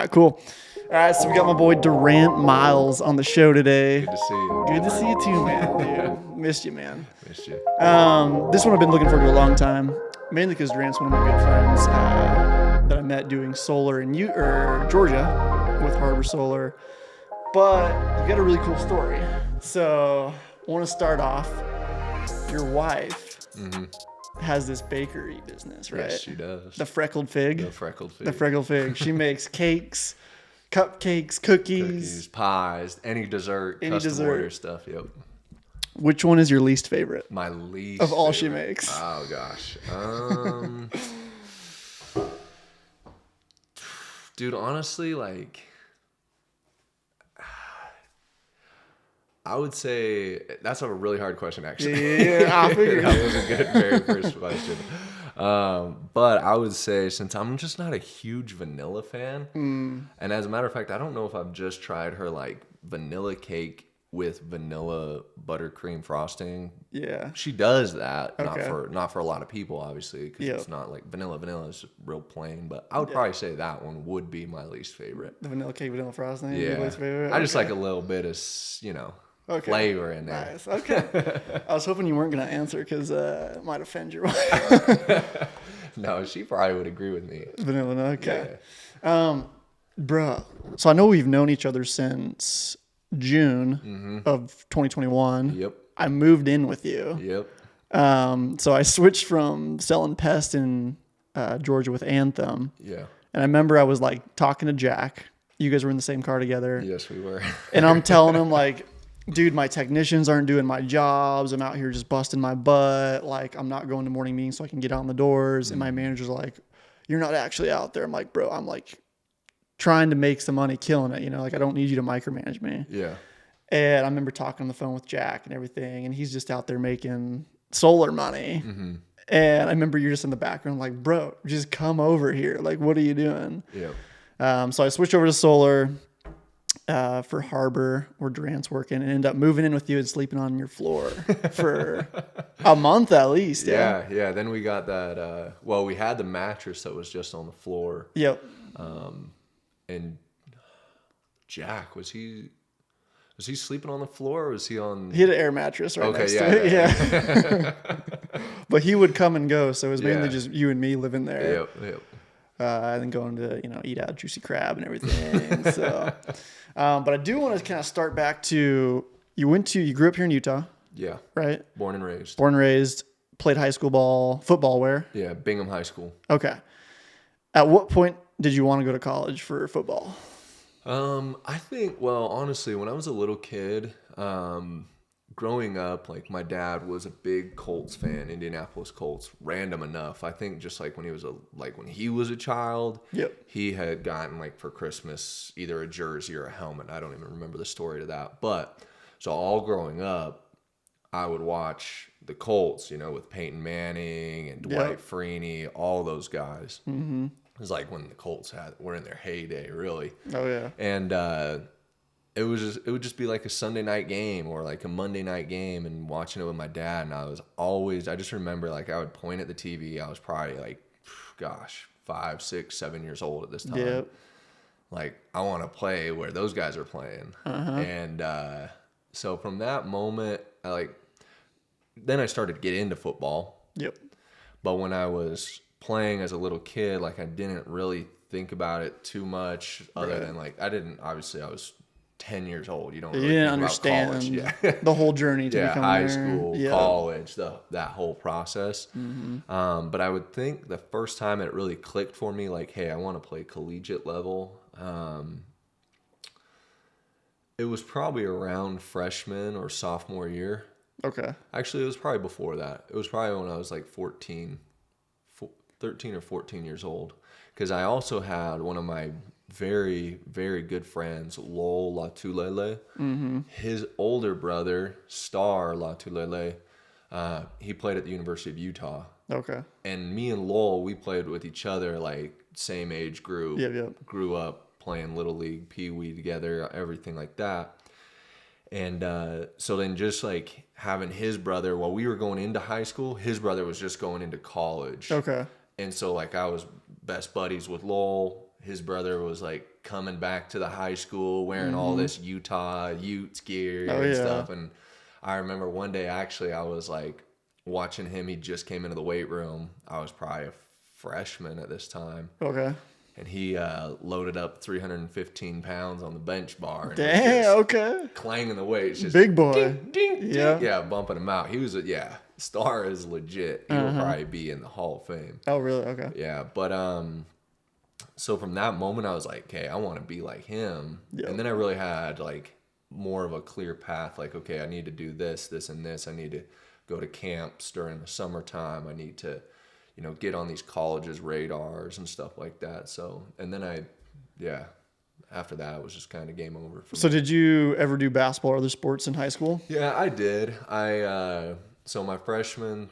right, cool. All right, so we got my boy Durrant Miles on the show today. Good to see you. Good to see you too, man, dude. Missed you, man. Missed you. This one I've been looking forward to a long time, mainly because Durrant's one of my good friends that I met doing solar in Georgia with Harbor Solar. But you got a really cool story. So I want to start off. Your wife has this bakery business, right? Yes, she does. The Freckled Fig. The Freckled Fig. The Freckled Fig. She makes cakes, cupcakes, cookies, pies, any dessert, custom order stuff. Yep. Which one is your least favorite? My least of all favorite. she makes. Oh gosh. Dude, honestly, like, I would say that's a really hard question, actually. Yeah, I figured. That was a good very first question. But I would say, since I'm just not a huge vanilla fan, and as a matter of fact, I don't know if I've just tried her like vanilla cake with vanilla buttercream frosting. Yeah. She does that, Okay. not for a lot of people, obviously, because it's not like vanilla. Vanilla is just real plain. But I would probably say that one would be my least favorite. The vanilla cake, vanilla frosting. Yeah, Your least favorite? I just like a little bit of flavor in there. Nice. Okay. I was hoping you weren't gonna answer because it might offend your wife. No, she probably would agree with me. Vanilla. Okay. Yeah. Bruh. So I know we've known each other since June of 2021. Yep. I moved in with you. Yep. So I switched from selling pest in Georgia with Anthem. Yeah. And I remember I was like talking to Jack. You guys were in the same car together. Yes, we were. And I'm telling him like, dude, my technicians aren't doing my jobs. I'm out here just busting my butt. Like, I'm not going to morning meetings so I can get out in the doors. And my manager's like, you're not actually out there. I'm like, bro, I'm like trying to make some money, killing it. You know, like I don't need you to micromanage me. Yeah. And I remember talking on the phone with Jack and everything. And he's just out there making solar money. And I remember you're just in the background like, bro, just come over here. Like, what are you doing? Yeah. So I switched over to solar for Harbor, where Durrant's working, and ended up moving in with you and sleeping on your floor for a month at least. Yeah. Yeah. Then we got that. We had the mattress that was just on the floor. Yep. And Jack, was he sleeping on the floor or was he on? He had an air mattress right next yeah, to it. Yeah. But he would come and go, so it was mainly just you and me living there. Yep. Yep. And then going to eat out juicy crab and everything. So, but I do want to kind of start back to you grew up here in Utah. Yeah. Right. Born and raised. Born and raised. Played high school football where? Yeah, Bingham High School. Okay. At what point did you want to go to college for football? I think, honestly, when I was a little kid, growing up, like my dad was a big Colts fan, Indianapolis Colts, random enough. I think just like when he was a child, he had gotten like for Christmas either a jersey or a helmet. I don't even remember the story to that. But so all growing up, I would watch the Colts, with Peyton Manning and Dwight Freeney, all those guys. Mm-hmm. It was like when the Colts were in their heyday, really. Oh yeah. And it would just be like a Sunday night game or like a Monday night game, and watching it with my dad. And I just remember like I would point at the TV. I was probably like, 5, 6, 7 years old at this time. Yep. Like I want to play where those guys are playing. And so from that moment, then I started to get into football. Yep. But when I was playing as a little kid, like I didn't really think about it too much other than like I was 10 years old. You don't really think understand about college. the whole journey to become high there. school, college, that whole process. But I would think the first time it really clicked for me, like, hey, I want to play collegiate level. It was probably around freshman or sophomore year. Okay. Actually, it was probably before that. It was probably when I was like 13 or 14 years old. Because I also had one of my very, very good friends, Lowell Latulele. His older brother, Star Latulele, he played at the University of Utah. Okay. And me and Lowell, we played with each other, like same age group. Yep. Grew up playing Little League, Pee Wee together, everything like that. And so then just like having his brother, while we were going into high school, his brother was just going into college. Okay. And so like I was best buddies with Lowell. his brother was like coming back to the high school wearing all this Utah Utes gear and stuff. And I remember one day, actually, I was like watching him. He just came into the weight room. I was probably a freshman at this time. Okay. And he loaded up 315 pounds on the bench bar. And Damn, okay. clanging the weights. Just big boy. Ding, ding, ding. Yeah. Yeah, bumping him out. He was star is legit. He will probably be in the Hall of Fame. Oh, really? Okay. Yeah, but so from that moment, I was like, okay, I want to be like him. Yep. And then I really had like more of a clear path. Like, okay, I need to do this, this, and this. I need to go to camps during the summertime. I need to, get on these colleges' radars and stuff like that. So, and then after that, it was just kind of game over for So me. did you ever do basketball or other sports in high school? Yeah, I did. So my freshman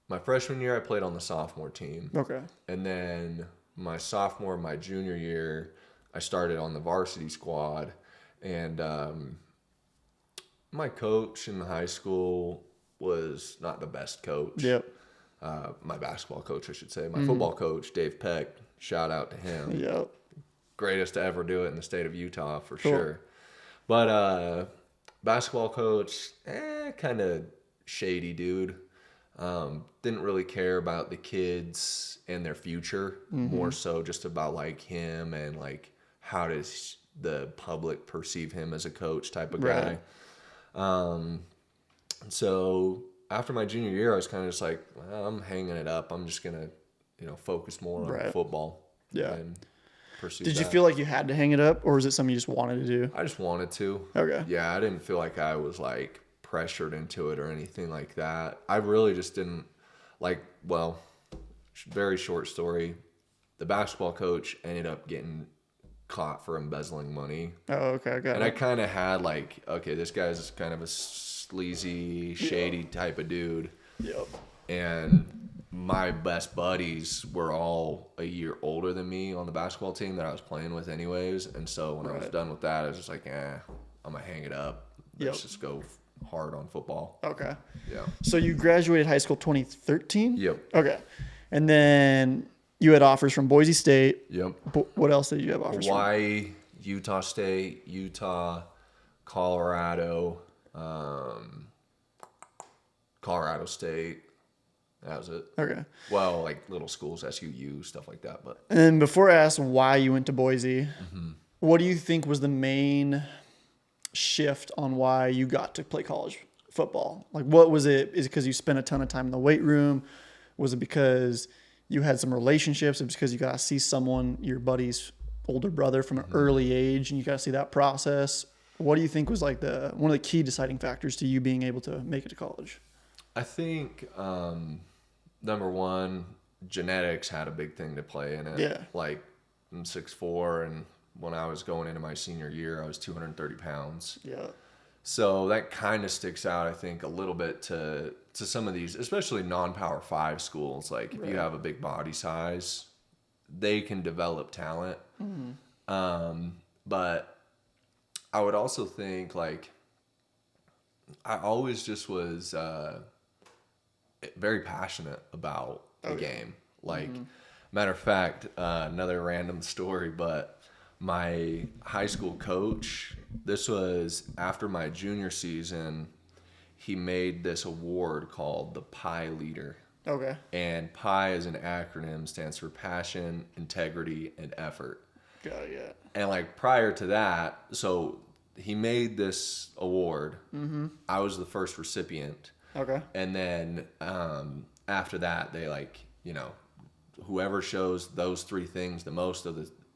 year, I played on the sophomore team. Okay. And then my junior year, I started on the varsity squad. And my coach in high school was not the best coach. Yep. My basketball coach, I should say. My football coach, Dave Peck, shout out to him. Yep. Greatest to ever do it in the state of Utah, for sure. But basketball coach, kind of shady dude. Didn't really care about the kids and their future, more so just about like him and like how does the public perceive him as a coach type of guy. So after my junior year, I was kind of just like, well, I'm hanging it up. I'm just gonna, focus more on football. Yeah. And pursue Did you that. feel like you had to hang it up, or was it something you just wanted to do? I just wanted to. Okay. Yeah, I didn't feel like I was like pressured into it or anything like that. I really just didn't very short story. The basketball coach ended up getting caught for embezzling money. Oh, okay. And I kind of had like, okay, this guy's kind of a sleazy, shady type of dude. Yep. And my best buddies were all a year older than me on the basketball team that I was playing with anyways. And so when I was done with that, I was just like, I'm going to hang it up. Let's just go hard on football. Okay. Yeah. So you graduated high school 2013? Yep. Okay. And then you had offers from Boise State. Yep. What else did you have offers Hawaii, Utah State, Utah, Colorado, Colorado State. That was it. from? Okay. Well, like little schools, SUU, stuff like that. But And then before I ask why you went to Boise, what do you think was the main shift on why you got to play college football? Like, what was it? Is it because you spent a ton of time in the weight room? Was it because you had some relationships? It was because you got to see someone, your buddy's older brother, from an early age, and you got to see that process? What do you think was like one of the key deciding factors to you being able to make it to college? I think number one, genetics had a big thing to play in it. Yeah. Like I'm 6'4", and when I was going into my senior year, I was 230 pounds. Yeah. So that kind of sticks out, I think, a little bit to some of these, especially non-Power 5 schools. Like if you have a big body size, they can develop talent. But I would also think like I always just was very passionate about the game. Like, matter of fact, another random story, but my high school coach, this was after my junior season, he made this award called the PI Leader. Okay. And PI is an acronym, stands for passion, integrity, and effort. Got it, yeah. And like prior to that, so he made this award. I was the first recipient. Okay. And then after that, they whoever shows those three things the most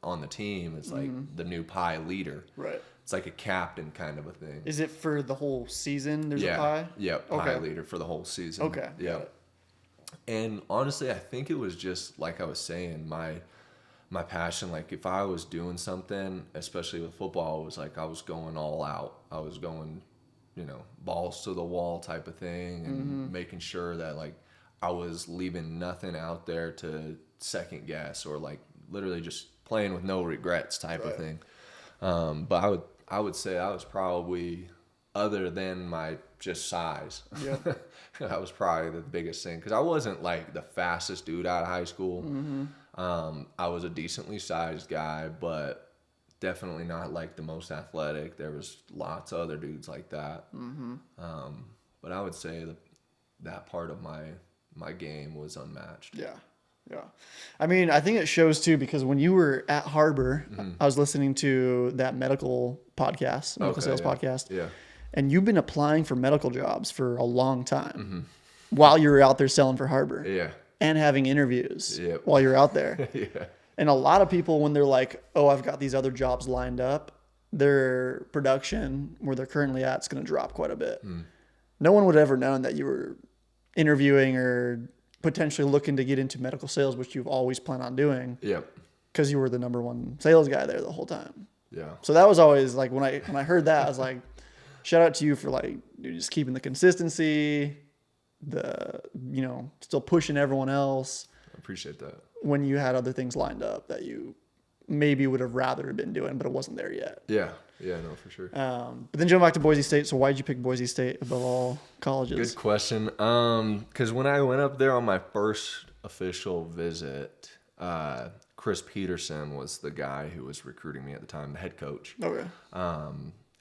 on the team is like the new PI leader. Right. It's like a captain kind of a thing. Is it for the whole season? There's a pie? Yeah, PI leader for the whole season. Okay. Yeah. And honestly, I think it was just like I was saying, my passion. Like if I was doing something, especially with football, it was like I was going all out. I was going, balls to the wall type of thing, and making sure that like I was leaving nothing out there to second guess or like literally just playing with no regrets type of thing. But I would say I was probably, other than my just size, that was probably the biggest thing, because I wasn't like the fastest dude out of high school. I was a decently sized guy, but definitely not like the most athletic. There was lots of other dudes like that. But I would say that part of my game was unmatched. Yeah. Yeah. I mean, I think it shows too, because when you were at Harbor, I was listening to that medical sales podcast. Yeah. And you've been applying for medical jobs for a long time while you were out there selling for Harbor. Yeah. And having interviews while you're out there. Yeah. And a lot of people, when they're like, oh, I've got these other jobs lined up, their production where they're currently at is going to drop quite a bit. No one would have ever known that you were interviewing or potentially looking to get into medical sales, which you've always planned on doing. Yep. Because you were the number one sales guy there the whole time. Yeah. So that was always like, when I heard that, I was like, shout out to you for like just keeping the consistency, still pushing everyone else. I appreciate that. When you had other things lined up that you maybe would have rather been doing, but it wasn't there yet. Yeah. Yeah, no, for sure. But then jumping back to Boise State. So why did you pick Boise State above all colleges? Good question. Because when I went up there on my first official visit, Chris Peterson was the guy who was recruiting me at the time, the head coach. Okay.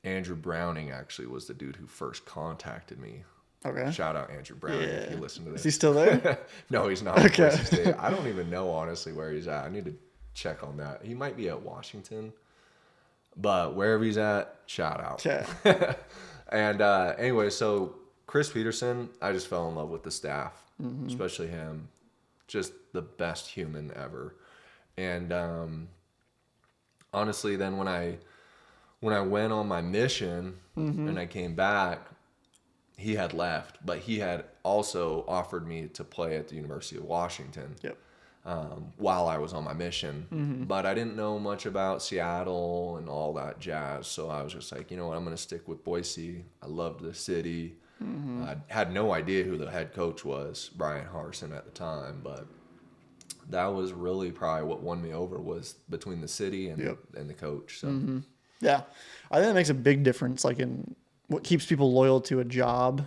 Andrew Browning actually was the dude who first contacted me. Okay. Shout out Andrew Browning if you listen to this. Is he still there? No, he's not. Okay. Boise State. I don't even know honestly where he's at. I need to check on that. He might be at Washington, but wherever he's at, shout out. Okay. And anyway, so Chris Peterson, I just fell in love with the staff, especially him. Just the best human ever. And honestly, then when I went on my mission and I came back, he had left, but he had also offered me to play at the University of Washington. Yep. While I was on my mission. But I didn't know much about Seattle and all that jazz. So I was just like, you know what, I'm going to stick with Boise. I loved the city. I had no idea who the head coach was, Brian Harsin at the time. But that was really probably what won me over, was between the city and the coach. So Yeah. I think that makes a big difference. Like, in what keeps people loyal to a job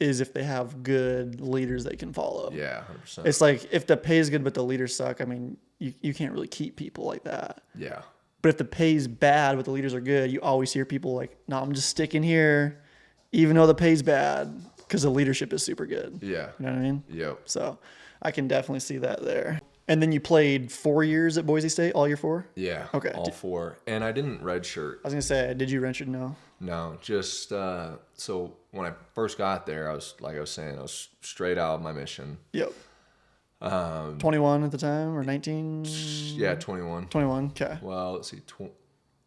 is if they have good leaders they can follow. Yeah, 100%. It's like, if the pay is good but the leaders suck, I mean, you can't really keep people like that. Yeah. But if the pay's bad but the leaders are good, you always hear people like, no, I'm just sticking here even though the pay's bad because the leadership is super good. Yeah. You know what I mean? Yep. So I can definitely see that there. And then you played 4 years at Boise State, all year 4? Yeah. Okay. All 4. And I didn't redshirt. I was going to say, did you redshirt? No. No, just so when I first got there, I was straight out of my mission. Yep. 21 at the time, or 19? Yeah, 21. 21. Okay. Well, let's see.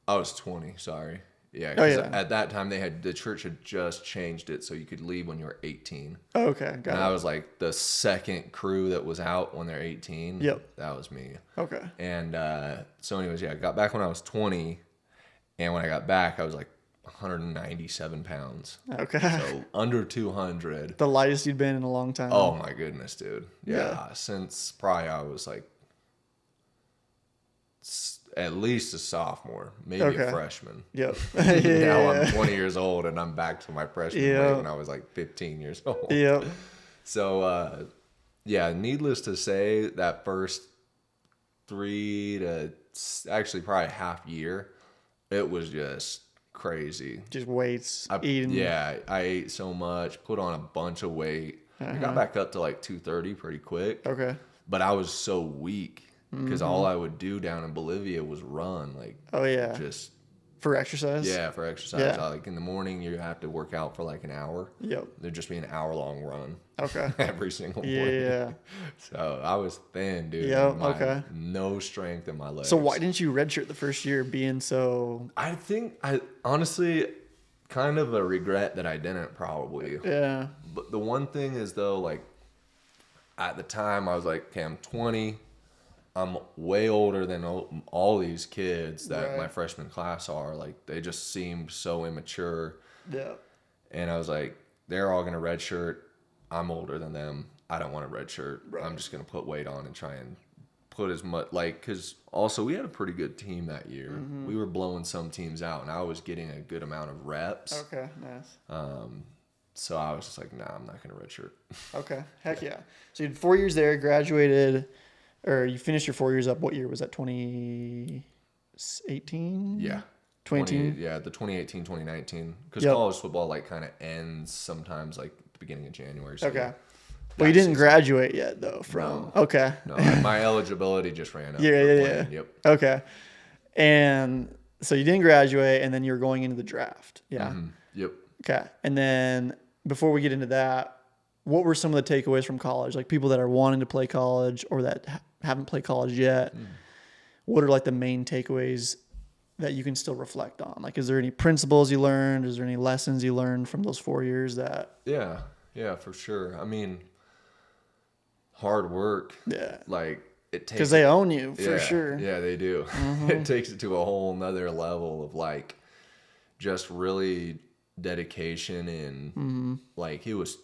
I was 20. Sorry. Yeah. Oh, yeah. At that time, the church had just changed it so you could leave when you were 18. Oh, okay. Got And it. I was like the second crew that was out when they're 18. Yep. That was me. Okay. And so, anyways, I got back when I was 20, and when I got back, I was like 197 pounds. Okay. So under 200. The lightest you'd been in a long time. Oh my goodness, dude. Yeah. Yeah. Since probably I was like at least a sophomore, maybe a freshman. Yep. Now I'm 20 years old and I'm back to my freshman weight when I was like 15 years old. Yep. So, needless to say, that first 3 to actually probably half year, it was just crazy. Just weights, eating. Yeah, I ate so much, put on a bunch of weight. I got back up to like 230 pretty quick. Okay. But I was so weak because all I would do down in Bolivia was run. Like, oh, yeah. Just for exercise? Yeah, for exercise. Yeah. Like in the morning, you have to work out for like an hour. Yep. There'd just be an hour-long run. Okay. Every single morning. Yeah. So I was thin, dude. Yep. Okay. No strength in my legs. So why didn't you redshirt the first year, being so? I think I honestly kind of a regret that I didn't, probably. Yeah. But the one thing is though, like at the time I was like, okay, I'm 20. I'm way older than all these kids that my freshman class are. Like, they just seemed so immature. Yeah. And I was like, they're all going to redshirt. I'm older than them. I don't want to redshirt. Right. I'm just going to put weight on and try and put as much, like, because also we had a pretty good team that year. Mm-hmm. We were blowing some teams out, and I was getting a good amount of reps. Okay, nice. So I was just like, nah, I'm not going to redshirt. Okay, heck yeah. So you had 4 years there, graduated. or you finished your 4 years up. What year was that? 2018? Yeah. 2018? Yeah, the 2018, 2019. Because Yep. college football like kind of ends sometimes like the beginning of January. So Okay. yeah, Well, you that didn't season. graduate yet, though. From Okay. No, my eligibility just ran up. Yeah, for yeah, playing. yeah. Yep. Okay. And so you didn't graduate, and then you're going into the draft. Yeah. Mm-hmm. Yep. Okay. And then before we get into that, what were some of the takeaways from college? Like people that are wanting to play college or that haven't played college yet. What are like the main takeaways that you can still reflect on? Like, is there any principles you learned? Is there any lessons you learned from those 4 years that? Yeah, for sure. I mean, hard work. Yeah. Like it takes. Because they own you for Yeah, sure. Yeah, they do. It takes it to a whole nother level of like just really dedication and like it was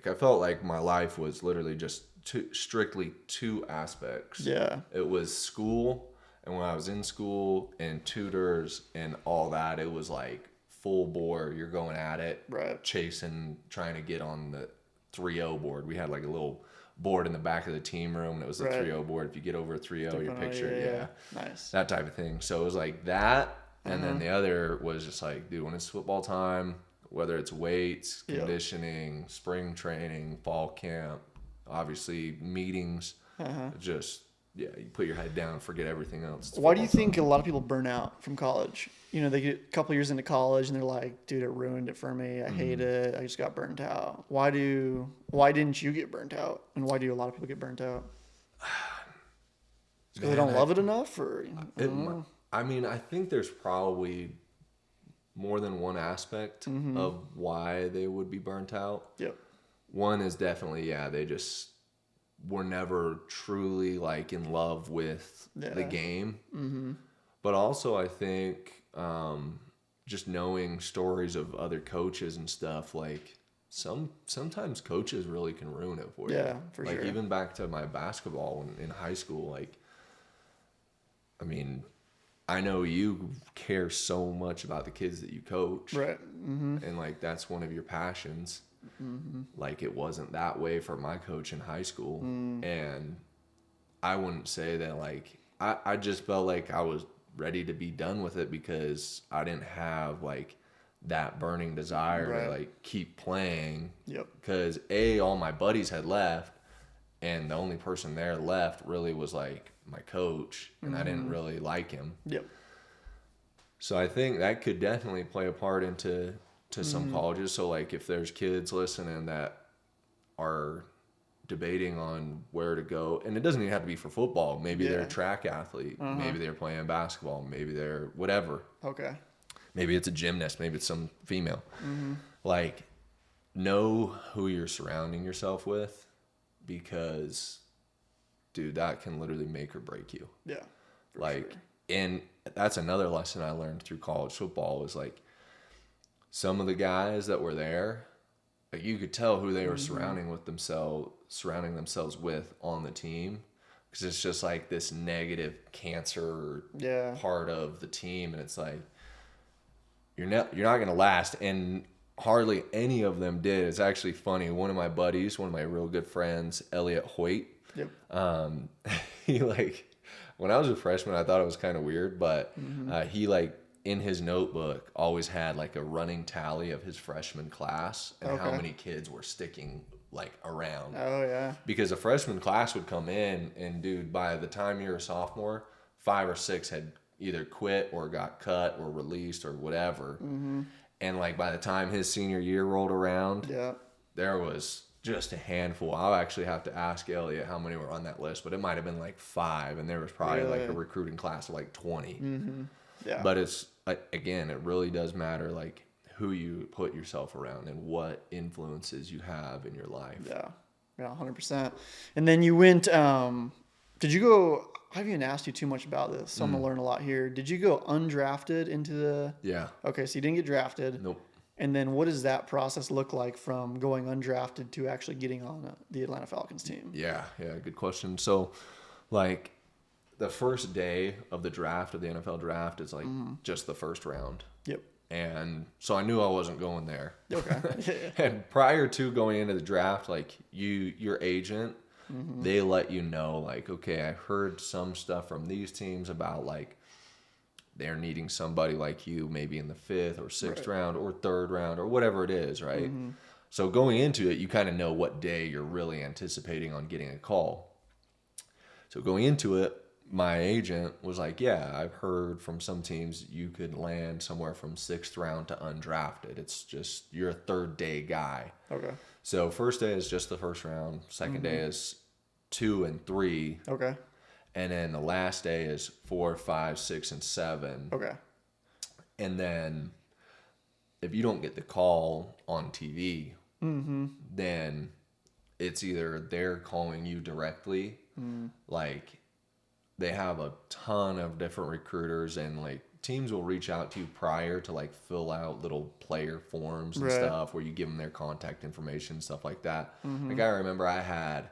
I felt like my life was literally just strictly two aspects. Yeah. It was school, and when I was in school and tutors and all that, it was like full bore. You're going at it, Right. chasing, trying to get on the 3-0 board. We had like a little board in the back of the team room, and it was the Right. 3-0 board. If you get over a 3-0, your picture, Yeah. Nice. that type of thing. So it was like that, and then the other was just like, dude, when it's football time, whether it's weights, conditioning, spring training, fall camp, obviously meetings, just you put your head down, forget everything else. It's Why do you football think a lot of people burn out from college? You know, they get a couple years into college and they're like, dude, it ruined it for me. I hate it. I just got burnt out. Why didn't you get burnt out? And why do a lot of people get burnt out? Because they don't love it enough, or I mean, I think there's probably more than one aspect of why they would be burnt out. Yep. One is definitely, they just were never truly like in love with the game. Mm-hmm. But also I think just knowing stories of other coaches and stuff, like sometimes coaches really can ruin it for you. Yeah, for like sure. Even back to my basketball in high school, like, I mean, I know you care so much about the kids that you coach. Right. Mm-hmm. And like that's one of your passions. Like it wasn't that way for my coach in high school. And I wouldn't say that like I just felt like I was ready to be done with it because I didn't have like that burning desire to like keep playing. Yep. Because all my buddies had left, and the only person there left really was like my coach, and I didn't really like him. Yep. So I think that could definitely play a part into some colleges. So like if there's kids listening that are debating on where to go, and it doesn't even have to be for football. Maybe they're a track athlete. Maybe they're playing basketball. Maybe they're whatever. Okay. Maybe it's a gymnast. Maybe it's some female. Like, know who you're surrounding yourself with, because, dude, that can literally make or break you. Yeah. Like, and that's another lesson I learned through college football was like, some of the guys that were there, like you could tell who they were surrounding themselves with on the team, because it's just like this negative cancer part of the team, and it's like you're not going to last, and hardly any of them did. It's actually funny. One of my buddies, one of my real good friends, Elliot Hoyt. Yep. He like, when I was a freshman, I thought it was kind of weird, but he like in his notebook always had like a running tally of his freshman class and how many kids were sticking like around. Oh yeah. Because a freshman class would come in, and dude, by the time you're a sophomore, 5 or 6 had either quit or got cut or released or whatever. And like by the time his senior year rolled around, there was just a handful. I'll actually have to ask Elliot how many were on that list, but it might have been like 5, and there was probably like a recruiting class of like 20. Yeah. But it's, again, it really does matter like who you put yourself around and what influences you have in your life. Yeah. Yeah, 100%. And then you went, did you go, I haven't even asked you too much about this, so I'm going to learn a lot here. Did you go undrafted into the... Yeah. Okay, so you didn't get drafted. Nope. And then what does that process look like from going undrafted to actually getting on the Atlanta Falcons team? Yeah, good question. So, like, the first day of the draft, of the NFL draft, is like just the first round. Yep. And so I knew I wasn't going there. Okay. And prior to going into the draft, like your agent they let you know, like, okay, I heard some stuff from these teams about, like, they're needing somebody like you maybe in the 5th or 6th round or 3rd round or whatever it is, right? So going into it, you kind of know what day you're really anticipating on getting a call. So going into it, my agent was like, yeah, I've heard from some teams you could land somewhere from 6th round to undrafted. It's just, you're a 3rd day guy. Okay. So first day is just the first round. Second day is 2 and 3. Okay. And then the last day is 4, 5, 6, and 7. Okay. And then if you don't get the call on TV, then it's either they're calling you directly, like they have a ton of different recruiters, and like teams will reach out to you prior to like fill out little player forms and stuff where you give them their contact information, stuff like that. Like I remember I had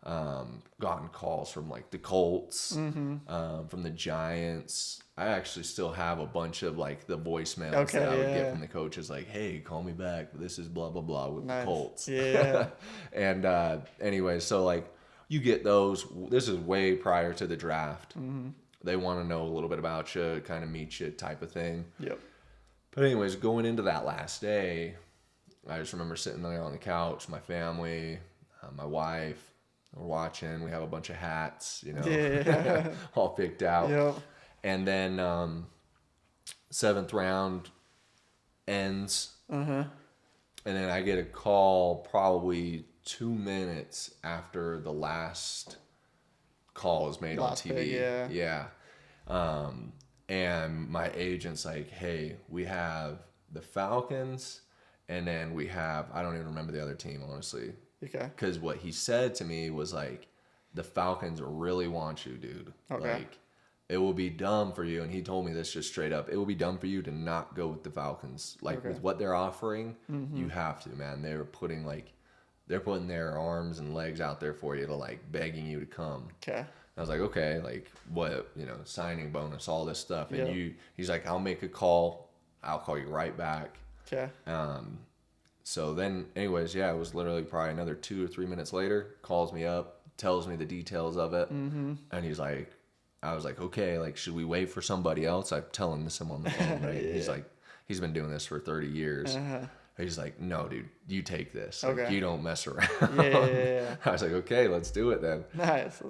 gotten calls from like the Colts, from the Giants. I actually still have a bunch of like the voicemails that I would get from the coaches, like, hey, call me back, this is blah blah blah with the Colts. And anyway, so like you get those. This is way prior to the draft. They want to know a little bit about you, kind of meet you type of thing. But anyways, going into that last day, I just remember sitting there on the couch, my family, my wife, we're watching. We have a bunch of hats, you know, all picked out. And then 7th round ends. And then I get a call probably 2 minutes after the last call is made on TV. And my agent's like, hey, we have the Falcons, and then we have, I don't even remember the other team, honestly. Because what he said to me was like, the Falcons really want you, dude. Like, it will be dumb for you. And he told me this just straight up. It will be dumb for you to not go with the Falcons. Like, with what they're offering, you have to, man. They're putting their arms and legs out there for you to, like, begging you to come. I was like, okay, like, what, you know, signing bonus, all this stuff. And he's like, I'll make a call. I'll call you right back. So then, anyways, it was literally probably another 2 or 3 minutes later, calls me up, tells me the details of it. And he's like, I was like, okay, like, should we wait for somebody else? I'm telling this him on the phone, right? He's like, he's been doing this for 30 years. He's like, no, dude, you take this. Like, you don't mess around. I was like, okay, let's do it then.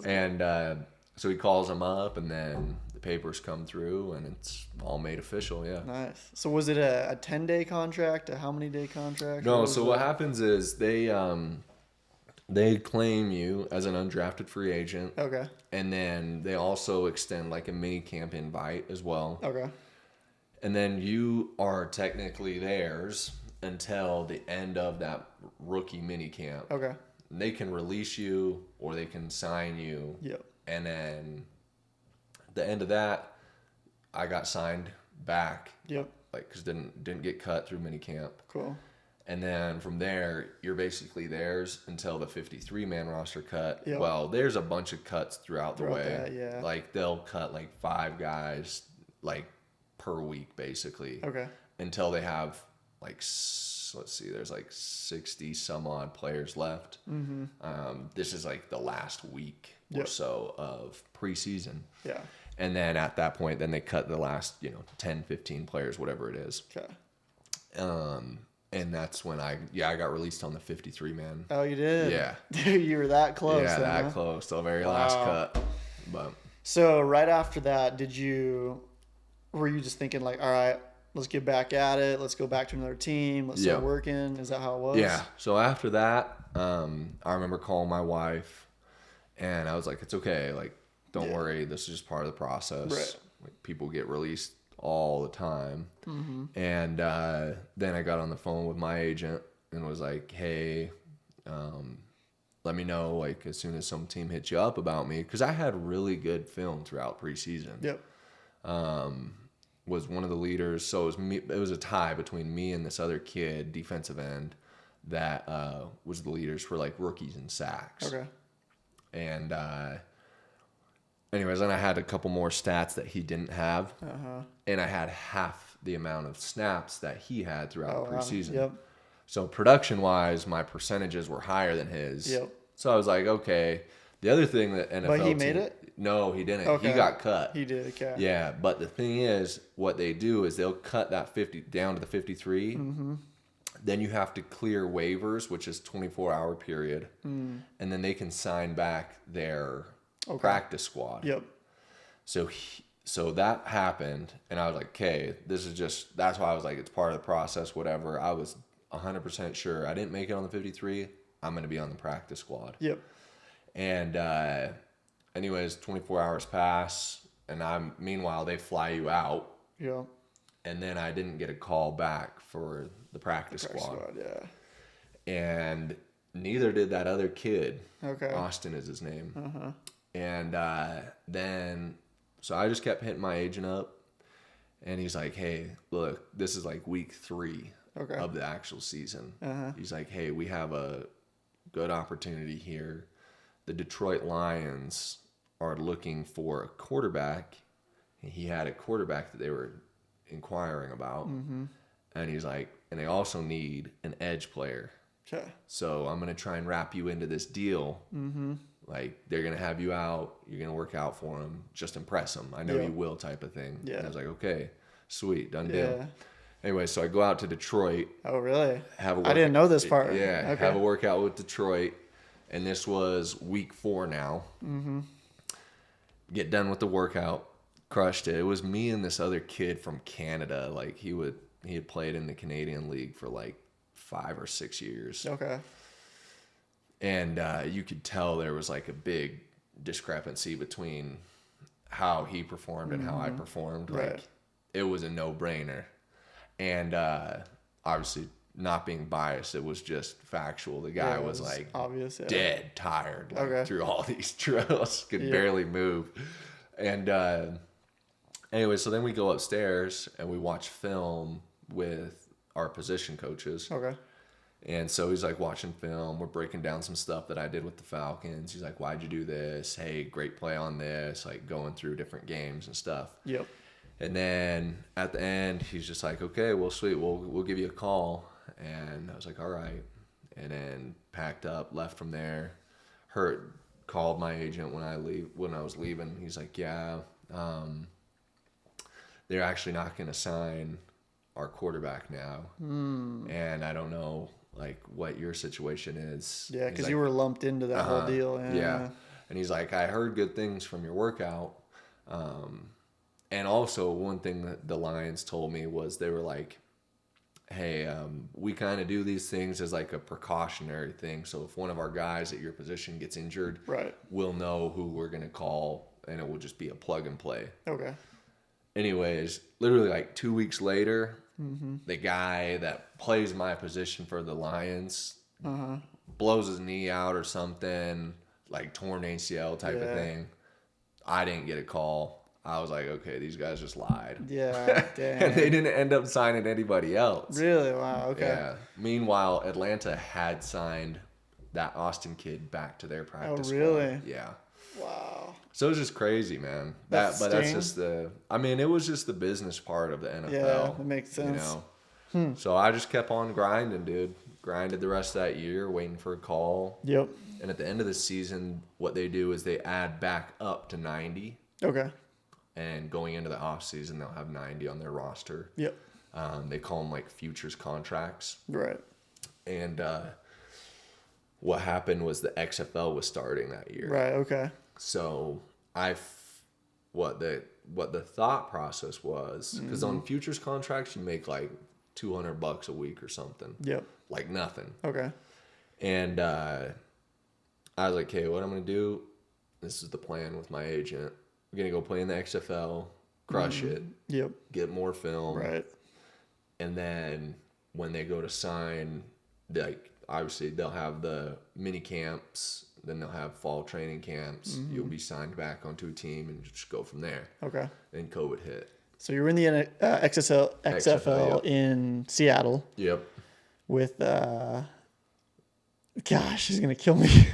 And so he calls him up, and then the papers come through, and it's all made official. Nice. So was it a 10-day contract? A how many day contract? No. So what happens is they claim you as an undrafted free agent. And then they also extend like a mini camp invite as well. And then you are technically theirs until the end of that rookie mini camp. And they can release you or they can sign you. And then at the end of that, I got signed back. Like, because didn't get cut through mini camp. And then from there, you're basically theirs until the 53-man roster cut. Well, there's a bunch of cuts throughout the way. Like, they'll cut like 5 guys like per week, basically. Until they have like, let's see, there's like 60 some odd players left. This is like the last week or so of preseason. And then at that point, then they cut the last, 10, 15 players, whatever it is. And that's when I got released on the 53-man. Oh, you did? Yeah. You were that close. Yeah, that close. The very last cut. But so right after that, were you just thinking like, all right, let's get back at it. Let's go back to another team. Let's start working. Is that how it was? Yeah. So after that, I remember calling my wife, and I was like, it's okay. Like, don't worry. This is just part of the process. Like, people get released all the time. And then I got on the phone with my agent and was like, hey, let me know, like, as soon as some team hits you up about me, because I had really good film throughout preseason. Was one of the leaders. So it was me. It was a tie between me and this other kid, defensive end, that was the leaders for like rookies and sacks. And anyways, then I had a couple more stats that he didn't have, and I had half the amount of snaps that he had throughout preseason. So production-wise, my percentages were higher than his. So I was like, okay. The other thing that NFL But he made it? No, he didn't. Okay. He got cut. He did, okay. Yeah, but the thing is, what they do is they'll cut that 50 down to the 53. Mm-hmm. Then you have to clear waivers, which is 24-hour period. And then they can sign back their practice squad. Yep. So that happened, and I was like, okay, that's why I was like, it's part of the process, whatever. I was 100% sure I didn't make it on the 53. I'm going to be on the practice squad. Yep. And anyways, 24 hours pass, and meanwhile, they fly you out. Yeah. And then I didn't get a call back for the practice squad. Yeah. And neither did that other kid. Okay. Austin is his name. Uh-huh. And then, so I just kept hitting my agent up, and he's like, hey, look, this is like week 3 of the actual season. Uh-huh. He's like, hey, we have a good opportunity here. The Detroit Lions are looking for a quarterback. He had a quarterback that they were inquiring about. Mm-hmm. And he's like, and they also need an edge player. Okay. So I'm going to try and wrap you into this deal. Mm-hmm. Like, they're going to have you out. You're going to work out for them. Just impress them. I know you will, type of thing. Yeah. And I was like, okay, sweet, done deal. Yeah. Anyway, so I go out to Detroit. Oh, really? I didn't know this part. Yeah. Okay. Have a workout with Detroit. And this was week 4 now. Mm-hmm. Get done with the workout. Crushed it. It was me and this other kid from Canada. Like, he had played in the Canadian League for like 5 or 6 years. Okay. And you could tell there was like a big discrepancy between how he performed and how I performed. Right. Like, it was a no-brainer. And obviously, not being biased, it was just factual. The guy was like obvious, dead tired, like through all these drills, could barely move. And anyway, so then we go upstairs and we watch film with our position coaches. Okay. And so he's like watching film. We're breaking down some stuff that I did with the Falcons. He's like, why'd you do this? Hey, great play on this. Like, going through different games and stuff. Yep. And then at the end, he's just like, okay, well, sweet. We'll give you a call. And I was like, all right. And then packed up, left from there. Called my agent when I was leaving. He's like, yeah, they're actually not going to sign our quarterback now. And I don't know, like, what your situation is. Yeah, because you were lumped into that whole deal. Yeah. And he's like, I heard good things from your workout. And also, one thing that the Lions told me was they were like, hey, we kind of do these things as like a precautionary thing. So if one of our guys at your position gets injured, we'll know who we're going to call, and it will just be a plug and play. Okay. Anyways, literally like 2 weeks later, the guy that plays my position for the Lions blows his knee out or something, like torn ACL type of thing. I didn't get a call. I was like, okay, these guys just lied. Yeah, damn. And they didn't end up signing anybody else. Really? Wow, okay. Yeah. Meanwhile, Atlanta had signed that Austin kid back to their practice squad. Really? Yeah. Wow. So it was just crazy, man. That's just it was just the business part of the NFL. Yeah, that makes sense. You know? So I just kept on grinding, dude. Grinded the rest of that year, waiting for a call. Yep. And at the end of the season, what they do is they add back up to 90. Okay. And going into the off season, they'll have 90 on their roster. Yep. They call them like futures contracts. Right. And what happened was the XFL was starting that year. Right. Okay. So what the thought process was, because on futures contracts you make like $200 a week or something. Yep. Like nothing. Okay. And I was like, okay, what I'm gonna do? This is the plan with my agent. We're going to go play in the XFL, crush it, get more film. Right. And then when they go to sign, like, obviously they'll have the mini camps, then they'll have fall training camps. You'll be signed back onto a team and just go from there. Okay. And COVID hit. So you were in the XFL in Seattle. Yep. With, gosh, he's going to kill me.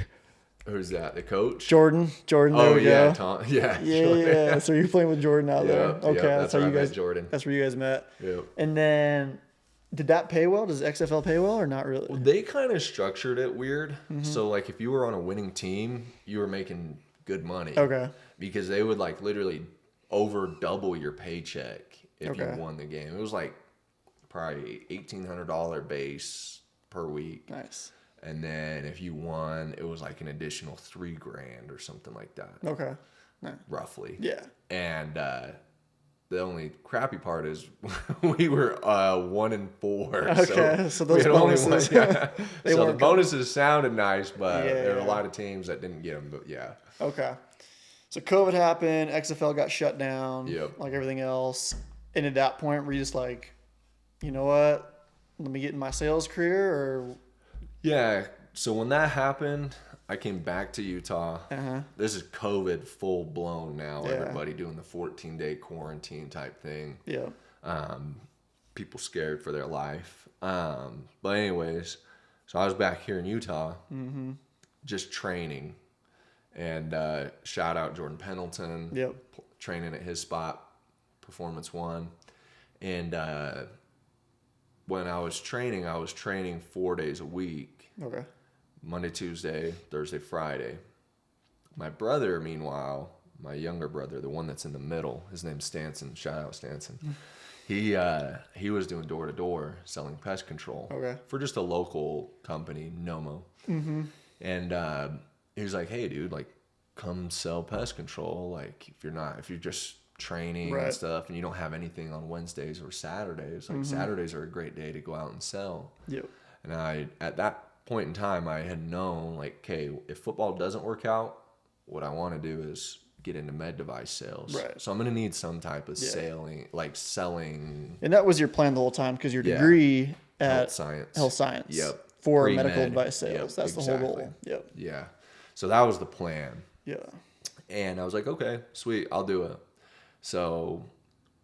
Who's that? The coach? Jordan. There we go. Tom. Yeah. Yeah. So you're playing with Jordan out there. Okay. That's how you guys. Jordan. That's where you guys met. Yep. And then Did that pay well? Does XFL pay well or not really? Well, they kind of structured it weird. So like if you were on a winning team, you were making good money. Okay. Because they would like literally over double your paycheck if you Okay. won the game. It was like probably $1,800 base per week. Nice. And then if you won, it was like an additional $3,000 or something like that. Okay. Nice. Roughly. Yeah. And the only crappy part is we were 1-4. Okay, so those we had only bonuses, yeah. they So the weren't bonuses sounded nice, but Yeah. there were a lot of teams that didn't get them. But yeah, Okay. So COVID happened. XFL got shut down. Yep. Like everything else. And at that point, were you just like, you know what? Let me get in my sales career, or yeah. So when that happened, I came back to Utah. This is COVID full blown now. Yeah. Everybody doing the 14-day quarantine type thing. yeah. People scared for their life. But anyways, so I was back here in Utah, just training, and shout out Jordan Pendleton, Yep. training at his spot, Performance One, and when I was training 4 days a week, Okay. Monday, Tuesday, Thursday, Friday. My brother, meanwhile, my younger brother, the one that's in the middle, his name's Stanson. Shout out Stanson. He was doing door to door selling pest control for just a local company, Nomo. And he was like, "Hey, dude, like, come sell pest control. Like, if you're just training and stuff, and you don't have anything on Wednesdays or Saturdays, like Saturdays are a great day to go out and sell." Yep. And at that point in time, I had known, like, okay, if football doesn't work out, what I want to do is get into med device sales. Right. So I'm going to need some type of selling. And that was your plan the whole time, because your degree at health science. Yep. For Pre-med. medical device sales. Yep, That's exactly. the whole goal. Yep. Yeah. So that was the plan. Yeah. And I was like, okay, sweet, I'll do it. So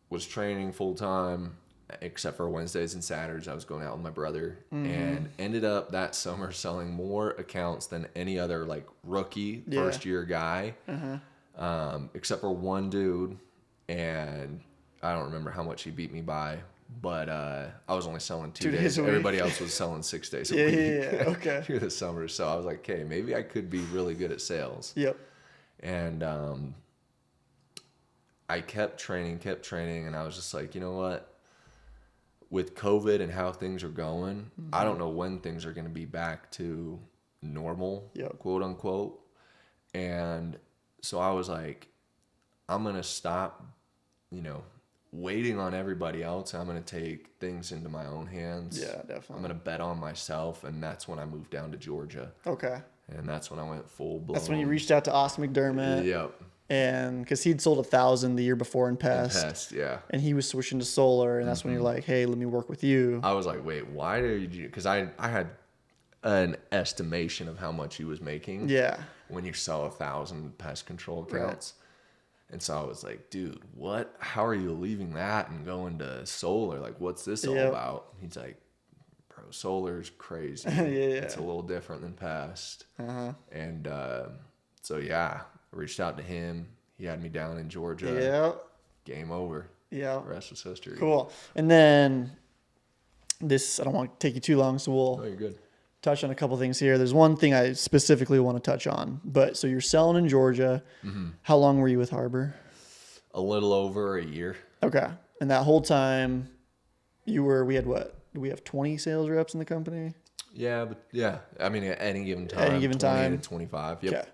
was training full time, except for Wednesdays and Saturdays. I was going out with my brother, and ended up that summer selling more accounts than any other like rookie first year guy, except for one dude, and I don't remember how much he beat me by, but I was only selling 2 days. a week. Everybody else was selling 6 days a Yeah, week. yeah, okay. Through the summer. So I was like, okay, maybe I could be really good at sales. Yep. And I kept training, and I was just like, you know what? With COVID and how things are going, I don't know when things are going to be back to normal, quote unquote. And so I was like, I'm going to stop, waiting on everybody else. I'm going to take things into my own hands. Yeah, definitely. I'm going to bet on myself. And that's when I moved down to Georgia. Okay. And that's when I went full blown. That's when you reached out to Austin McDermott. Yep. And because he'd sold 1,000 the year before in pest. Yeah. And he was switching to solar. And that's when you're like, hey, let me work with you. I was like, wait, why did you? Because I had an estimation of how much he was making. Yeah. When you sell 1,000 pest control accounts. Right. And so I was like, dude, what? How are you leaving that and going to solar? Like, what's this all about? He's like, bro, solar's crazy. It's a little different than pest. And so, yeah. I reached out to him. He had me down in Georgia. Yeah. Game over. Yeah. The rest was history. Cool. And then I don't want to take you too long, so Oh, you're good. touch on a couple things here. There's one thing I specifically want to touch on. But so you're selling in Georgia. How long were you with Harbor? A little over a year. Okay. And that whole time we had what? Do we have 20 sales reps in the company? Yeah, but yeah. I mean, at any given time. 20 to 25. Yep. Okay.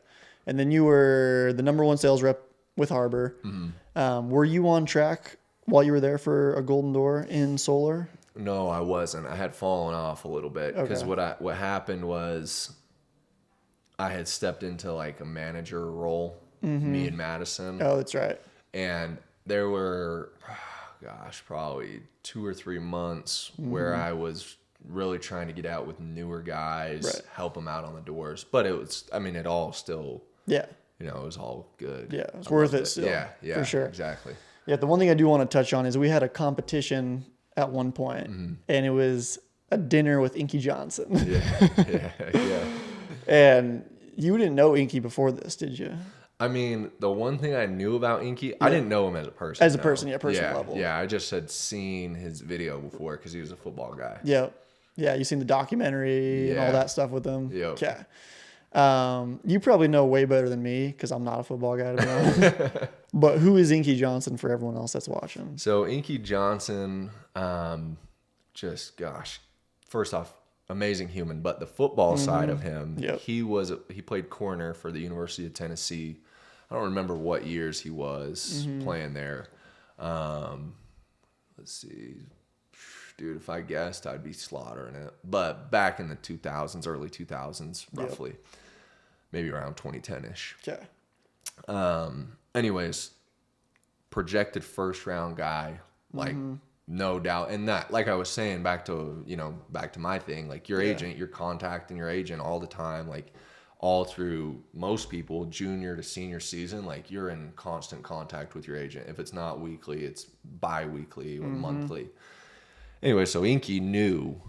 And then you were the number one sales rep with Harbor. Were you on track while you were there for a golden door in solar? No, I wasn't. I had fallen off a little bit because what happened was I had stepped into like a manager role, me and Madison. Oh, that's right. And there were, probably 2 or 3 months where I was really trying to get out with newer guys, help them out on the doors. But it all still... Yeah. It was all good. Yeah, it was worth it still. Yeah, for sure. Exactly. Yeah, the one thing I do want to touch on is we had a competition at one point, and it was a dinner with Inky Johnson. Yeah. And you didn't know Inky before this, did you? I mean, the one thing I knew about Inky, I didn't know him as a person. As a person, personal level. Yeah, I just had seen his video before because he was a football guy. Yeah. Yeah, you seen the documentary and all that stuff with him? Yep. Yeah. You probably know way better than me because I'm not a football guy, to be honest. But who is Inky Johnson for everyone else that's watching? So Inky Johnson, first off, amazing human. But the football side of him, he played corner for the University of Tennessee. I don't remember what years he was playing there. Let's see. Dude, if I guessed, I'd be slaughtering it. But back in the 2000s, early 2000s, roughly. Maybe around 2010-ish. Okay. Anyways, projected first round guy, like no doubt. And that, like I was saying, back to my thing, like your agent, you're contacting your agent all the time, like all through most people, junior to senior season, like you're in constant contact with your agent. If it's not weekly, it's bi-weekly or monthly. Anyway, so Inky knew,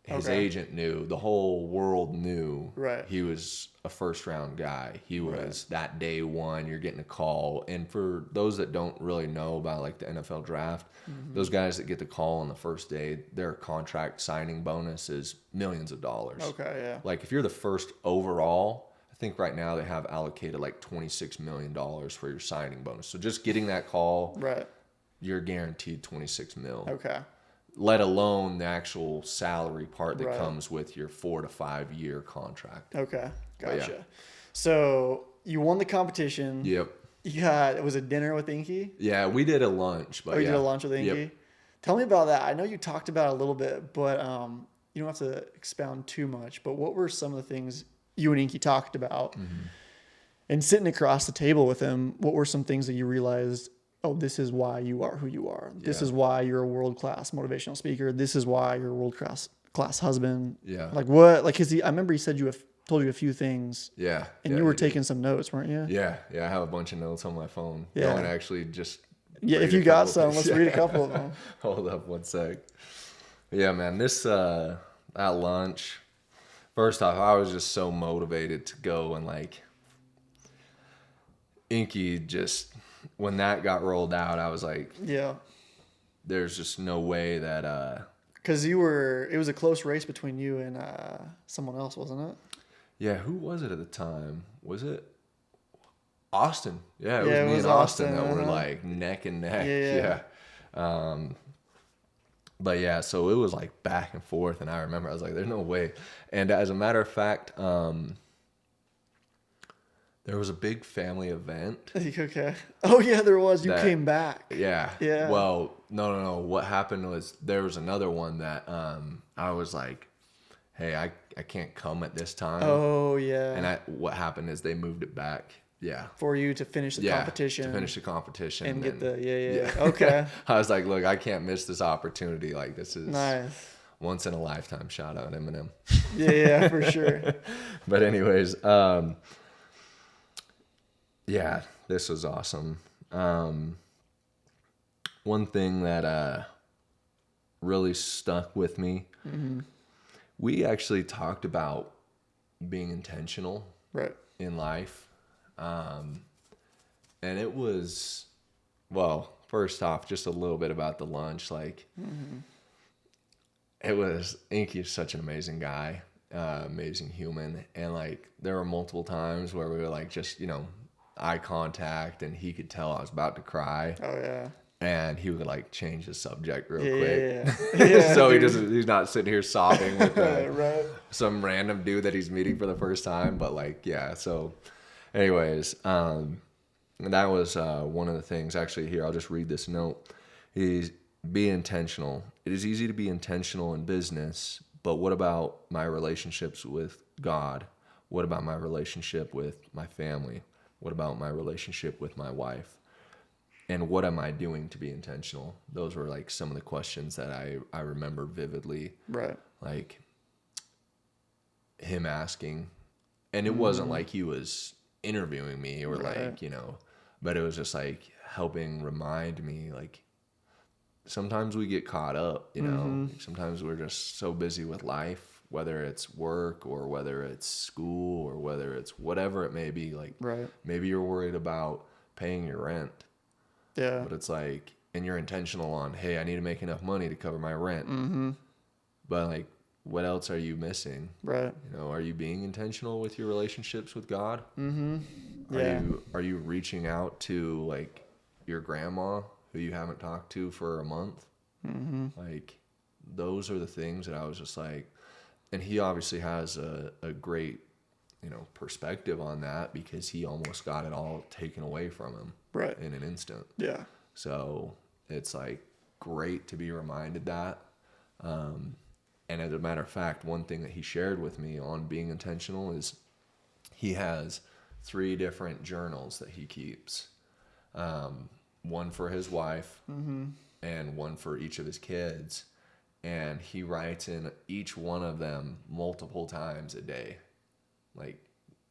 his agent knew, the whole world knew he was a first-round guy. He was that day one, you're getting a call. And for those that don't really know about like the NFL draft, those guys that get the call on the first day, their contract signing bonus is millions of dollars. Okay, yeah. Like if you're the first overall, I think right now they have allocated like $26 million for your signing bonus. So just getting that call, you're guaranteed $26 million. Okay. Let alone the actual salary part that comes with your 4 to 5 year contract. Okay, gotcha. So you won the competition. Yep. Was it dinner with Inky? Yeah, we did a lunch. But you did a lunch with Inky? Yep. Tell me about that. I know you talked about it a little bit, but you don't have to expound too much. But what were some of the things you and Inky talked about? And sitting across the table with him, what were some things that you realized, oh, this is why you are who you are. This is why you're a world-class motivational speaker. This is why you're a world-class husband. Yeah. Like what? Like, I remember he said told you a few things. Yeah. And you were taking some notes, weren't you? Yeah. Yeah. I have a bunch of notes on my phone. Yeah. I want to actually just. Yeah. If you got some, let's read a couple of them. Hold up one sec. Yeah, man. That lunch, first off, I was just so motivated to go and like Inky just. When that got rolled out, I was like, there's just no way that... Because it was a close race between you and someone else, wasn't it? Yeah, who was it at the time? Was it Austin? Yeah, it was me and Austin that were like neck and neck. Yeah. But yeah, so it was like back and forth, and I remember I was like, there's no way. And as a matter of fact... there was a big family event. Okay. Oh, yeah, there was. You came back. Yeah. Yeah. Well, no. What happened was there was another one that I was like, hey, I can't come at this time. Oh, yeah. And what happened is they moved it back. Yeah. For you to finish the competition. To finish the competition. And get the, Okay. I was like, look, I can't miss this opportunity. Like, this is nice. Once in a lifetime. Shout out Eminem. Yeah, for sure. But anyways, yeah, this was awesome. One thing that really stuck with me, we actually talked about being intentional in life. And it was, well, first off, just a little bit about the lunch. Like, Inky's such an amazing guy, amazing human. And like, there were multiple times where we were like, just, eye contact, and he could tell I was about to cry. Oh yeah. And he would like change the subject real quick. Yeah. So he's not sitting here sobbing with some random dude that he's meeting for the first time. But like, yeah. So anyways, that was one of the things. Actually, here, I'll just read this note. Be intentional. It is easy to be intentional in business, but what about my relationships with God? What about my relationship with my family? What about my relationship with my wife? And what am I doing to be intentional? Those were like some of the questions that I remember vividly. Right. Like him asking. And it wasn't like he was interviewing me or like, but it was just like helping remind me, like, sometimes we get caught up, sometimes we're just so busy with life. whether it's work or whether it's school or whether it's whatever it may be. Like, Right. maybe you're worried about paying your rent, Yeah. but it's like, and you're intentional on, hey, I need to make enough money to cover my rent. Mm-hmm. But like, what else are you missing? Right. You know, are you being intentional with your relationships with God? Mm-hmm. Yeah. Are you reaching out to like your grandma who you haven't talked to for a month? Mm-hmm. Like, those are the things that I was just like, and he obviously has a great, you know, perspective on that because he almost got it all taken away from him Right. in an instant. Yeah. So it's like great to be reminded that. And as a matter of fact, one thing that he shared with me on being intentional is he has 3 different journals that he keeps. One for his wife and one for each of his kids. And he writes in each one of them multiple times a day. Like,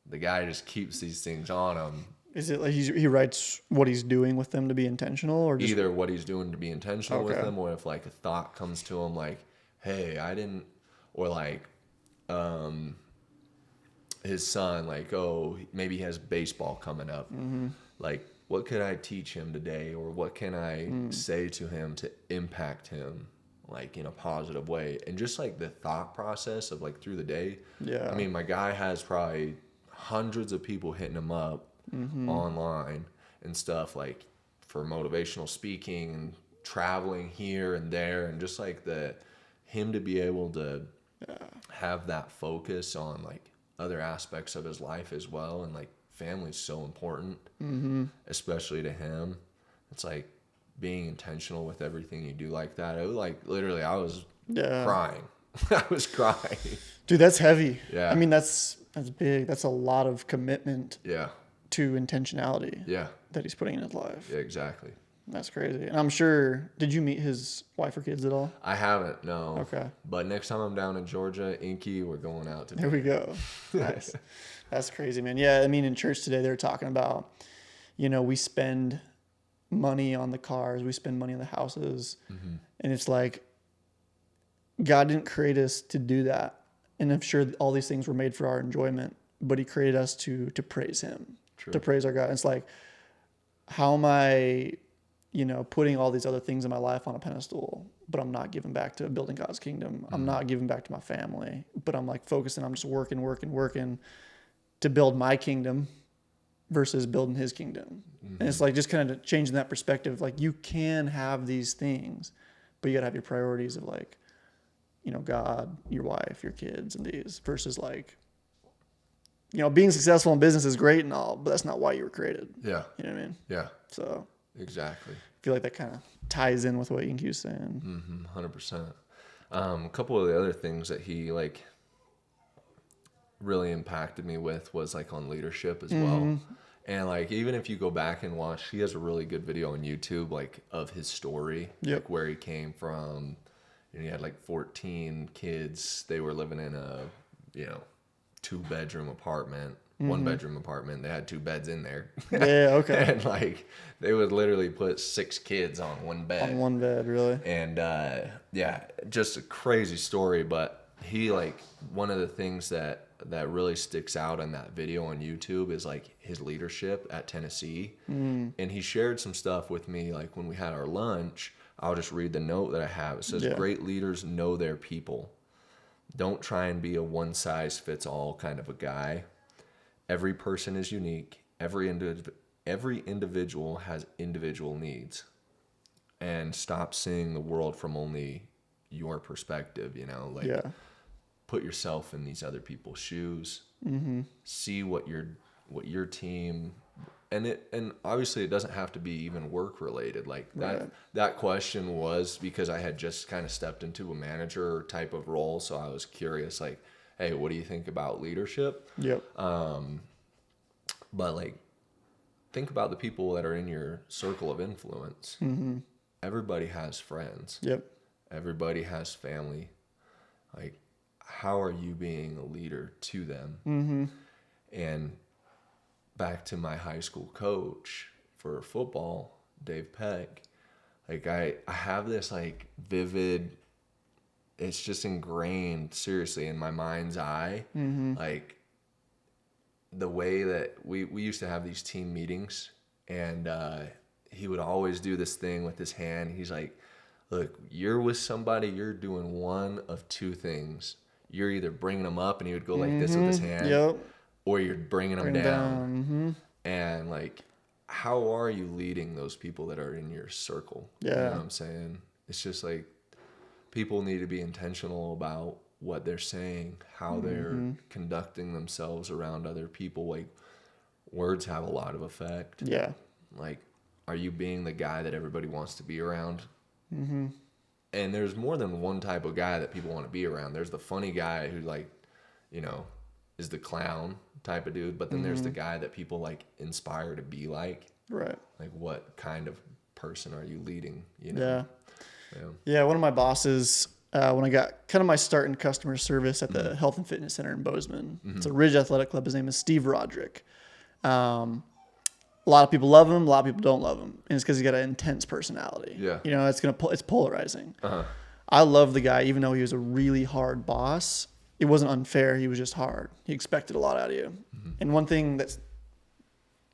the guy just keeps these things on him. Is it like he writes what he's doing with them to be intentional, or just... Either what he's doing to be intentional with Okay. them, or if like a thought comes to him like, hey, I didn't, or like his son, like, oh, maybe he has baseball coming up. Like, what could I teach him today, or what can I say to him to impact him, like, in a positive way? And just like the thought process of like through the day. Yeah. I mean, my guy has probably hundreds of people hitting him up online and stuff, like for motivational speaking and traveling here and there, and just like him to be able to have that focus on like other aspects of his life as well. And like, family's so important, especially to him. It's like being intentional with everything you do like that. It was like, literally, I was crying. I was crying. Dude, that's heavy. Yeah. I mean, that's big. That's a lot of commitment Yeah. to intentionality Yeah. that he's putting in his life. Yeah, exactly. That's crazy. And I'm sure, did you meet his wife or kids at all? I haven't, no. Okay. But next time I'm down in Georgia, Inky, we're going out to There we go. Nice. That's crazy, man. Yeah, I mean, in church today, they were talking about, you know, we spend money on the cars, we spend money on the houses. And it's like, God didn't create us to do that. And I'm sure all these things were made for our enjoyment, but he created us to praise him, True. to praise our God. And it's like, how am I, you know, putting all these other things in my life on a pedestal, but I'm not giving back to building God's kingdom. I'm not giving back to my family, but I'm like focusing, I'm just working to build my kingdom versus building his kingdom. And it's like just kind of changing that perspective. Like, you can have these things, but you gotta have your priorities of like, you know, God, your wife, your kids, and these versus like, you know, being successful in business is great and all, but that's not why you were created. Yeah. You know what I mean? Yeah. So Exactly. I feel like that kind of ties in with what Inky's saying. 100%. A couple of the other things that he like really impacted me with was like on leadership as well. And like, even if you go back and watch, he has a really good video on YouTube, like of his story, like where he came from. And he had like 14 kids. They were living in a, you know, 2-bedroom apartment, 1-bedroom apartment. They had 2 beds in there. Yeah, okay. And like, they would literally put 6 kids on one bed. On one bed, really? And yeah, just a crazy story. But he, like, one of the things that really sticks out in that video on YouTube is like his leadership at Tennessee. And he shared some stuff with me, like when we had our lunch. I'll just read the note that I have. It says, great leaders know their people. Don't try and be a one-size-fits-all kind of a guy. Every person is unique. Every individual has individual needs. And stop seeing the world from only your perspective, you know? Like, put yourself in these other people's shoes. See what your team... And obviously it doesn't have to be even work related. Like that question was because I had just kind of stepped into a manager type of role. So I was curious, like, hey, what do you think about leadership? But like, think about the people that are in your circle of influence. Everybody has friends. Everybody has family. Like, how are you being a leader to them? And back to my high school coach for football, Dave Peck, like I have this like vivid, it's just ingrained seriously in my mind's eye. Like the way that we used to have these team meetings, and he would always do this thing with his hand. He's like, look, you're with somebody, you're doing one of two things. You're either bringing them up, and he would go like this with his hand, or you're bringing them down. And like, how are you leading those people that are in your circle? You know what I'm saying? It's just like, people need to be intentional about what they're saying, how they're conducting themselves around other people. Like, words have a lot of effect. Yeah. Like, are you being the guy that everybody wants to be around? And there's more than one type of guy that people want to be around. There's the funny guy who, like, you know, is the clown type of dude. But then there's the guy that people, like, inspire to be like. Right. Like, what kind of person are you leading, you know? Yeah, one of my bosses, when I got kind of my start in customer service at the Health and Fitness Center in Bozeman, it's a Ridge Athletic Club. His name is Steve Roderick. A lot of people love him. A lot of people don't love him. And it's because he's got an intense personality. Yeah. You know, it's polarizing. I love the guy, even though he was a really hard boss. It wasn't unfair. He was just hard. He expected a lot out of you. And one thing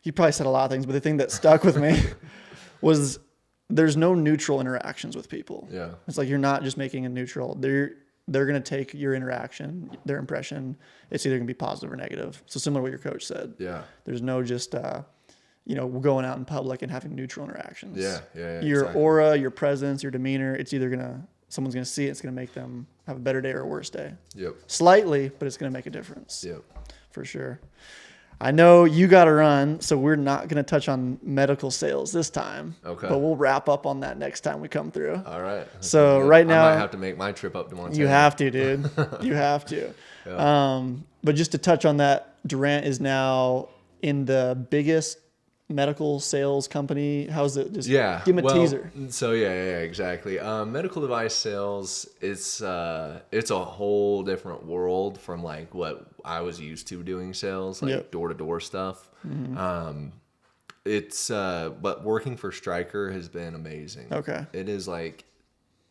he probably said a lot of things, but the thing that stuck with me was there's no neutral interactions with people. Yeah. It's like, you're not just making a neutral. They're going to take your interaction, their impression. It's either going to be positive or negative. So similar to what your coach said. Yeah. There's no just, you know, going out in public and having neutral interactions. Yeah. Your aura, your presence, your demeanor, it's either someone's going to see it. It's going to make them have a better day or a worse day. Yep. Slightly, but it's going to make a difference. Yep. For sure. I know you got to run, so we're not going to touch on medical sales this time. Okay. But we'll wrap up on that next time we come through. All right. So right now, I might have to make my trip up to Montana. You have to, dude. You have to. Yeah. But just to touch on that, Durrant is now in the biggest medical sales company. How's it? Just give him a teaser. So exactly. Medical device sales, it's a whole different world from like what I was used to doing sales, like door-to-door stuff. But working for Stryker has been amazing. Okay. It has like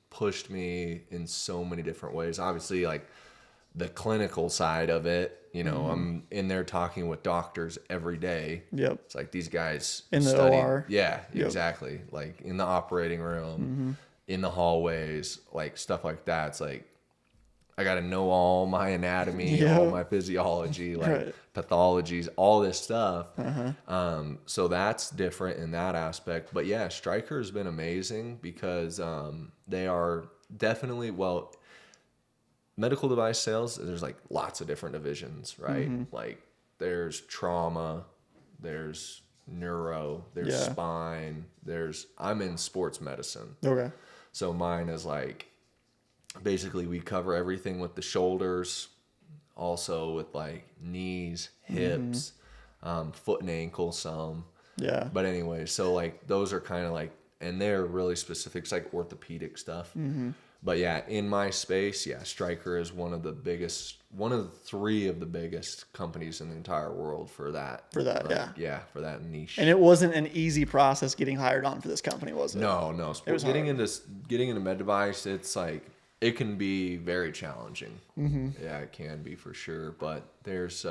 pushed me in so many different ways. Obviously, like the clinical side of it, you know, I'm in there talking with doctors every day. Yep. It's like these guys in the OR. Yeah, exactly. Like in the operating room, in the hallways, like stuff like that. It's like, I got to know all my anatomy, all my physiology, like pathologies, all this stuff. So that's different in that aspect. But yeah, Stryker has been amazing because they are definitely, medical device sales, there's like lots of different divisions, right? Like there's trauma, there's neuro, there's spine, I'm in sports medicine. Okay. So mine is like, basically we cover everything with the shoulders, also with like knees, hips, foot and ankle some. Yeah. But anyway, so like those are kind of like, and they're really specific. It's like orthopedic stuff. But yeah, in my space, Stryker is one of the three of the biggest companies in the entire world for that. For that, for that niche. And it wasn't an easy process getting hired on for this company, was it? No. It was getting into med device, it's like, it can be very challenging. Yeah, it can be for sure. But there's,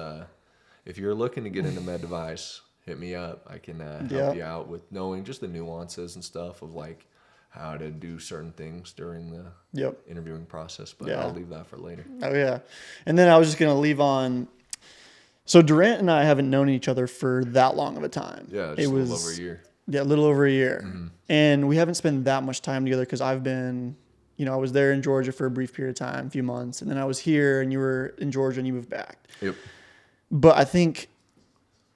if you're looking to get into med device, hit me up. I can help you out with knowing just the nuances and stuff of like how to do certain things during the interviewing process. But I'll leave that for later. Oh, yeah. And then I was just going to leave on. So Durrant and I haven't known each other for that long of a time. Yeah, it was a little over a year. Yeah, a little over a year. And we haven't spent that much time together because I've been, you know, I was there in Georgia for a brief period of time, a few months. And then I was here and you were in Georgia and you moved back. Yep. But I think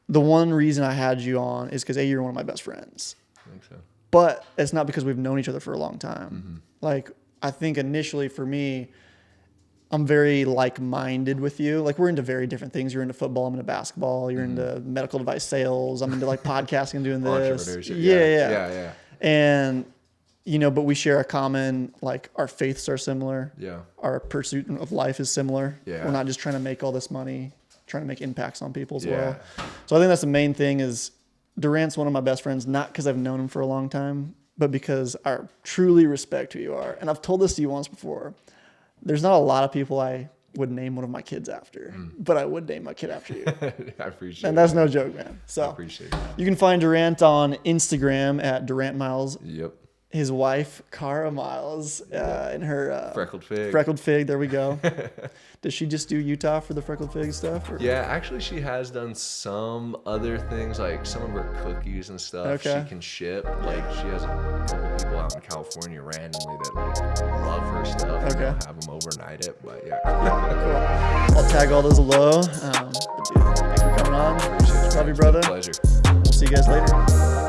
the one reason I had you on is because, you're one of my best friends. I think so. But it's not because we've known each other for a long time. Like, I think initially for me, I'm very like-minded with you. Like, we're into very different things. You're into football. I'm into basketball. You're into medical device sales. I'm into like podcasting and doing this. Yeah. And, you know, but we share a common, like, our faiths are similar. Yeah. Our pursuit of life is similar. Yeah. We're not just trying to make all this money, trying to make impacts on people as well. So I think that's the main thing is Durrant's one of my best friends, not because I've known him for a long time, but because I truly respect who you are. And I've told this to you once before. There's not a lot of people I would name one of my kids after, but I would name my kid after you. I appreciate it. And that's no joke, man. I So appreciate it. you can find Durrant on Instagram at Durrant Miles. Yep. His wife, Karra Miles, and her Freckled Fig. Freckled Fig. There we go. Does she just do Utah for the Freckled Fig stuff? Or? Yeah, actually, she has done some other things, like some of her cookies and stuff. Okay. She can ship. Like, she has a couple people out in California randomly that like love her stuff. And Okay. they'll have them overnight it, but yeah. Cool. I'll tag all those below. But dude, thanks for coming on. Appreciate it. Love you, It's been a brother. pleasure. We'll see you guys later.